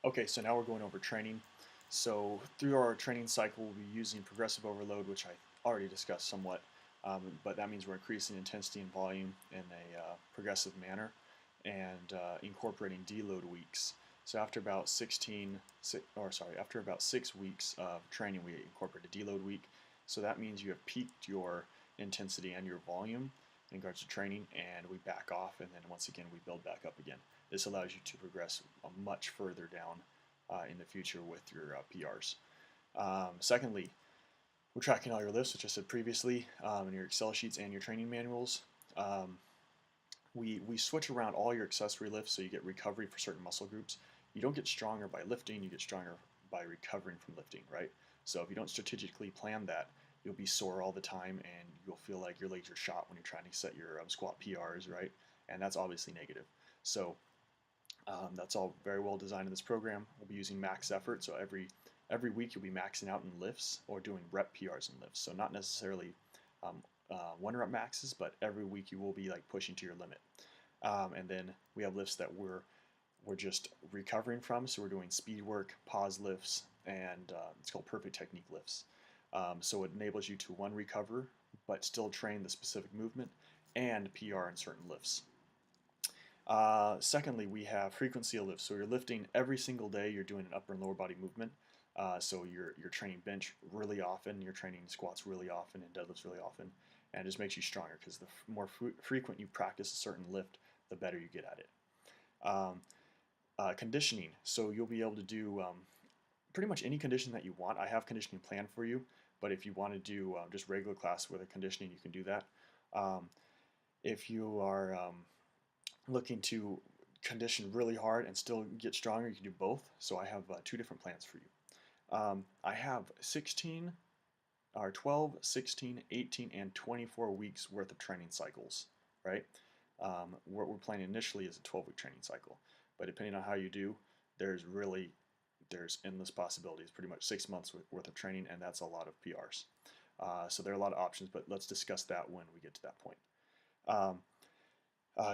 Okay, so now we're going over training. So through our training cycle, we'll be using progressive overload, which I already discussed somewhat, but that means we're increasing intensity and volume in a progressive manner and incorporating deload weeks. So after about after about 6 weeks of training, we incorporate a deload week. So that means you have peaked your intensity and your volume in regards to training, and we back off, and then once again we build back up again. This allows you to progress much further down in the future with your PRs. Secondly, we're tracking all your lifts, which I said previously, in your Excel sheets and your training manuals. We switch around all your accessory lifts so you get recovery for certain muscle groups. You don't get stronger by lifting, you get stronger by recovering from lifting, right? So if you don't strategically plan that, you'll be sore all the time and you'll feel like your legs are shot when you're trying to set your squat PRs, right? And that's obviously negative. So that's all very well designed in this program. We'll be using max effort, so every week you'll be maxing out in lifts or doing rep PRs in lifts. So not necessarily one rep maxes, but every week you will be like pushing to your limit. And then we have lifts that we're just recovering from. So we're doing speed work, pause lifts, and it's called perfect technique lifts. So it enables you to recover, but still train the specific movement and PR in certain lifts. Secondly, we have frequency of lifts. So you're lifting every single day. You're doing an upper and lower body movement. So you're training bench really often. You're training squats really often and deadlifts really often, and it just makes you stronger because the more frequent you practice a certain lift, the better you get at it. Conditioning. So you'll be able to do pretty much any condition that you want. I have conditioning planned for you, but if you want to do just regular class with a conditioning, you can do that. If you are looking to condition really hard and still get stronger, you can do both. So I have two different plans for you. I have 16, or 12, 16, 18, and 24 weeks worth of training cycles, right? What we're planning initially is a 12-week training cycle, but depending on how you do, there's endless possibilities. Pretty much 6 months worth of training, and that's a lot of PRs. So there are a lot of options, but let's discuss that when we get to that point.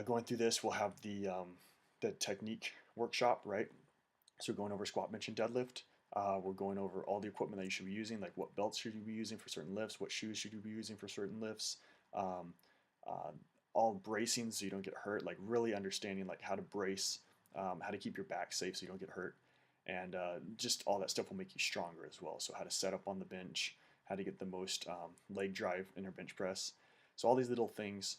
Going through this, we'll have the technique workshop, right? So we're going over squat, bench, and deadlift. We're going over all the equipment that you should be using, like what belts should you be using for certain lifts, what shoes should you be using for certain lifts, all bracing so you don't get hurt, like really understanding like how to brace, how to keep your back safe so you don't get hurt, and just all that stuff will make you stronger as well. So how to set up on the bench, how to get the most leg drive in your bench press. So all these little things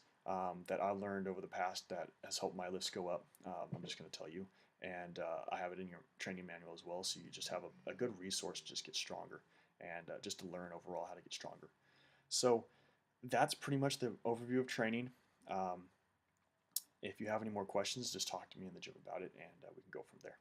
that I learned over the past that has helped my lifts go up, I'm just going to tell you. And I have it in your training manual as well, so you just have a good resource to just get stronger and just to learn overall how to get stronger. So that's pretty much the overview of training. If you have any more questions, just talk to me in the gym about it, and we can go from there.